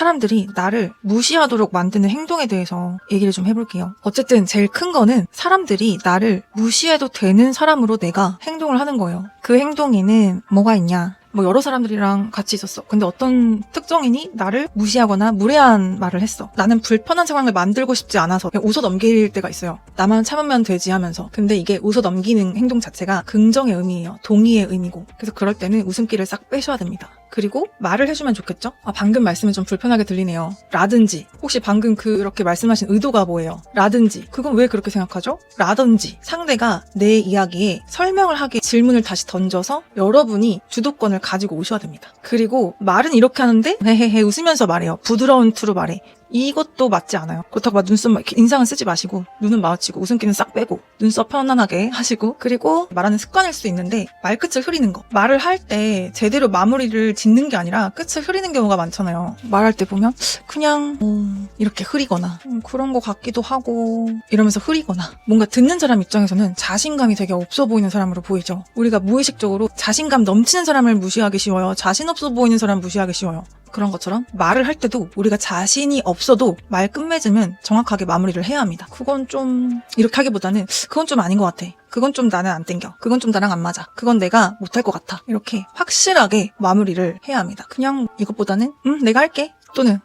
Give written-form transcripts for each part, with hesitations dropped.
사람들이 나를 무시하도록 만드는 행동에 대해서 얘기를 좀 해볼게요. 어쨌든 제일 큰 거는 사람들이 나를 무시해도 되는 사람으로 내가 행동을 하는 거예요. 그 행동에는 뭐가 있냐? 뭐 여러 사람들이랑 같이 있었어. 근데 어떤 특정인이 나를 무시하거나 무례한 말을 했어. 나는 불편한 상황을 만들고 싶지 않아서 그냥 웃어 넘길 때가 있어요. 나만 참으면 되지 하면서. 근데 이게 웃어 넘기는 행동 자체가 긍정의 의미예요. 동의의 의미고. 그래서 그럴 때는 웃음기를 싹 빼셔야 됩니다. 그리고 말을 해주면 좋겠죠? 방금 말씀은 좀 불편하게 들리네요. 라든지, 혹시 방금 그렇게 말씀하신 의도가 뭐예요? 라든지, 그건 왜 그렇게 생각하죠? 라든지, 상대가 내 이야기에 설명을 하게 질문을 다시 던져서 여러분이 주도권을 가지고 오셔야 됩니다. 그리고 말은 이렇게 하는데 헤헤헤 웃으면서 말해요. 부드러운 투로 말해. 이것도 맞지 않아요. 그렇다고 막 눈썹 이렇게 인상은 쓰지 마시고 눈은 마주치고 웃음기는 싹 빼고 눈썹 편안하게 하시고 그리고 말하는 습관일 수 있는데 말끝을 흐리는 거. 말을 할 때 제대로 마무리를 짓는 게 아니라 끝을 흐리는 경우가 많잖아요. 말할 때 보면 그냥 이렇게 흐리거나 그런 거 같기도 하고 이러면서 흐리거나 뭔가 듣는 사람 입장에서는 자신감이 되게 없어 보이는 사람으로 보이죠. 우리가 무의식적으로 자신감 넘치는 사람을 무시하기 쉬워요. 자신 없어 보이는 사람 무시하기 쉬워요. 그런 것처럼 말을 할 때도 우리가 자신이 없어도 말 끝맺으면 정확하게 마무리를 해야 합니다. 그건 좀 이렇게 하기보다는 그건 좀 아닌 것 같아. 그건 좀 나는 안 땡겨. 그건 좀 나랑 안 맞아. 그건 내가 못할 것 같아. 이렇게 확실하게 마무리를 해야 합니다. 그냥 이것보다는 내가 할게. 또는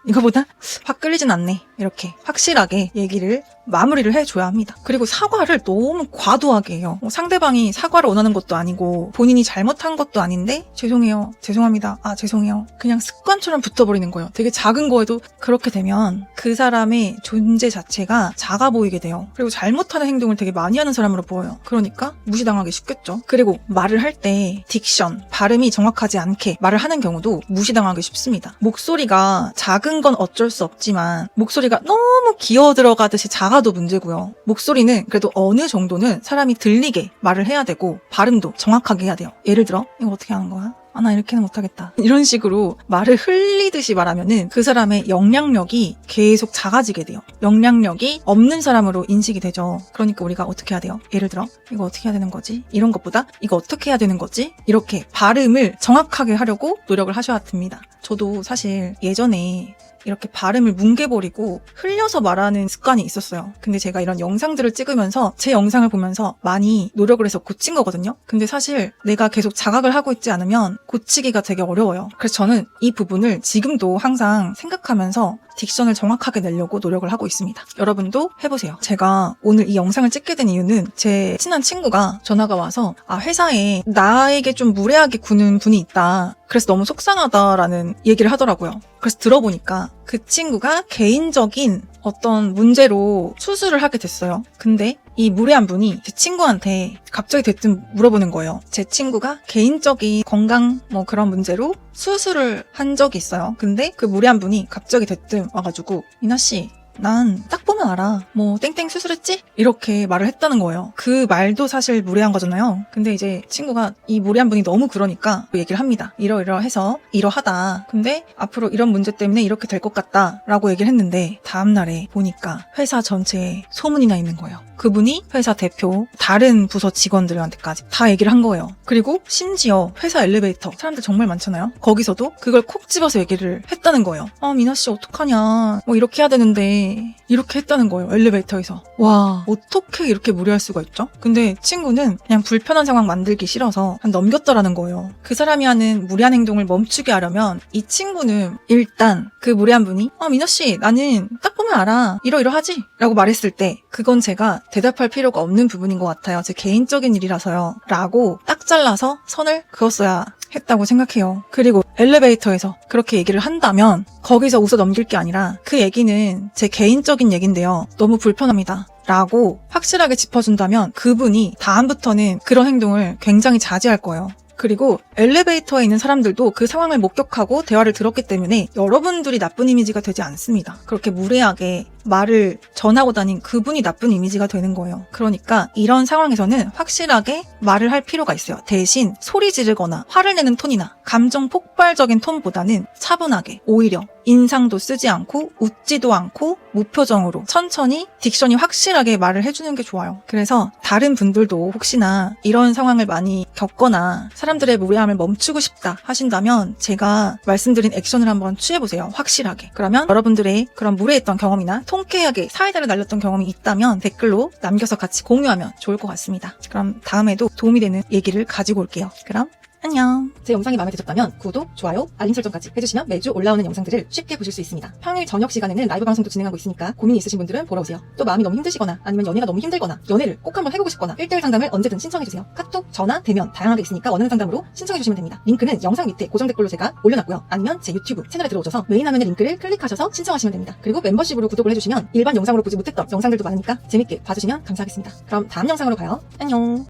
이거보다 확 끌리진 않네. 이렇게 확실하게 얘기를 마무리를 해줘야 합니다. 그리고 사과를 너무 과도하게 해요. 상대방이 사과를 원하는 것도 아니고 본인이 잘못한 것도 아닌데 죄송해요. 죄송합니다. 죄송해요. 그냥 습관처럼 붙어버리는 거예요. 되게 작은 거에도 그렇게 되면 그 사람의 존재 자체가 작아 보이게 돼요. 그리고 잘못하는 행동을 되게 많이 하는 사람으로 보여요. 그러니까 무시당하기 쉽겠죠. 그리고 말을 할 때 딕션, 발음이 정확하지 않게 말을 하는 경우도 무시당하기 쉽습니다. 목소리가 작은 건 어쩔 수 없지만 목소리가 너무 기어 들어가듯이 작아도 문제고요. 목소리는 그래도 어느 정도는 사람이 들리게 말을 해야 되고 발음도 정확하게 해야 돼요. 예를 들어 이거 어떻게 하는 거야? 나 이렇게는 못하겠다. 이런 식으로 말을 흘리듯이 말하면은 그 사람의 영향력이 계속 작아지게 돼요. 영향력이 없는 사람으로 인식이 되죠. 그러니까 우리가 어떻게 해야 돼요? 예를 들어 이거 어떻게 해야 되는 거지? 이런 것보다 이거 어떻게 해야 되는 거지? 이렇게 발음을 정확하게 하려고 노력을 하셔야 됩니다. 저도 사실 예전에 이렇게 발음을 뭉개버리고 흘려서 말하는 습관이 있었어요. 근데 제가 이런 영상들을 찍으면서 제 영상을 보면서 많이 노력을 해서 고친 거거든요. 근데 사실 내가 계속 자각을 하고 있지 않으면 고치기가 되게 어려워요. 그래서 저는 이 부분을 지금도 항상 생각하면서 딕션을 정확하게 내려고 노력을 하고 있습니다. 여러분도 해보세요. 제가 오늘 이 영상을 찍게 된 이유는 제 친한 친구가 전화가 와서 회사에 나에게 좀 무례하게 구는 분이 있다. 그래서 너무 속상하다라는 얘기를 하더라고요. 그래서 들어보니까 그 친구가 개인적인 어떤 문제로 수술을 하게 됐어요. 근데 이 무례한 분이 제 친구한테 갑자기 대뜸 물어보는 거예요. 제 친구가 개인적인 건강 그런 문제로 수술을 한 적이 있어요. 근데 그 무례한 분이 갑자기 대뜸 와가지고 미나씨 난 딱 보면 알아. 땡땡 수술했지? 이렇게 말을 했다는 거예요. 그 말도 사실 무례한 거잖아요. 근데 이제 친구가 이 무례한 분이 너무 그러니까 얘기를 합니다. 이러이러해서 이러하다. 근데 앞으로 이런 문제 때문에 이렇게 될 것 같다 라고 얘기를 했는데 다음날에 보니까 회사 전체에 소문이 나 있는 거예요. 그분이 회사 대표, 다른 부서 직원들한테까지 다 얘기를 한 거예요. 그리고 심지어 회사 엘리베이터, 사람들 정말 많잖아요. 거기서도 그걸 콕 집어서 얘기를 했다는 거예요. 미나씨 어떡하냐. 이렇게 해야 되는데 이렇게 했다는 거예요. 엘리베이터에서. 와, 어떻게 이렇게 무례할 수가 있죠? 근데 친구는 그냥 불편한 상황 만들기 싫어서 넘겼더라는 거예요. 그 사람이 하는 무례한 행동을 멈추게 하려면 이 친구는 일단 그 무례한 분이 미나씨 나는 딱 보면 알아. 이러이러하지? 라고 말했을 때 그건 제가 대답할 필요가 없는 부분인 것 같아요. 제 개인적인 일이라서요. 라고 딱 잘라서 선을 그었어야 했다고 생각해요. 그리고 엘리베이터에서 그렇게 얘기를 한다면 거기서 웃어 넘길 게 아니라 그 얘기는 제 개인적인 얘긴데요. 너무 불편합니다. 라고 확실하게 짚어준다면 그분이 다음부터는 그런 행동을 굉장히 자제할 거예요. 그리고 엘리베이터에 있는 사람들도 그 상황을 목격하고 대화를 들었기 때문에 여러분들이 나쁜 이미지가 되지 않습니다. 그렇게 무례하게 말을 전하고 다닌 그분이 나쁜 이미지가 되는 거예요. 그러니까 이런 상황에서는 확실하게 말을 할 필요가 있어요. 대신 소리 지르거나 화를 내는 톤이나 감정 폭발적인 톤보다는 차분하게, 오히려 인상도 쓰지 않고 웃지도 않고 무표정으로 천천히 딕션이 확실하게 말을 해주는 게 좋아요. 그래서 다른 분들도 혹시나 이런 상황을 많이 겪거나 사람들의 무례함을 멈추고 싶다 하신다면 제가 말씀드린 액션을 한번 취해보세요. 확실하게. 그러면 여러분들의 그런 무례했던 경험이나 통쾌하게 사이다를 날렸던 경험이 있다면 댓글로 남겨서 같이 공유하면 좋을 것 같습니다. 그럼 다음에도 도움이 되는 얘기를 가지고 올게요. 그럼 안녕. 제 영상이 마음에 드셨다면 구독, 좋아요, 알림 설정까지 해주시면 매주 올라오는 영상들을 쉽게 보실 수 있습니다. 평일 저녁 시간에는 라이브 방송도 진행하고 있으니까 고민이 있으신 분들은 보러 오세요. 또 마음이 너무 힘드시거나 아니면 연애가 너무 힘들거나 연애를 꼭 한번 해보고 싶거나 1대1 상담을 언제든 신청해주세요. 카톡, 전화, 대면 다양하게 있으니까 원하는 상담으로 신청해주시면 됩니다. 링크는 영상 밑에 고정 댓글로 제가 올려놨고요. 아니면 제 유튜브 채널에 들어오셔서 메인 화면의 링크를 클릭하셔서 신청하시면 됩니다. 그리고 멤버십으로 구독을 해주시면 일반 영상으로 보지 못했던 영상들도 많으니까 재밌게 봐주시면 감사하겠습니다. 그럼 다음 영상으로 봐요. 안녕.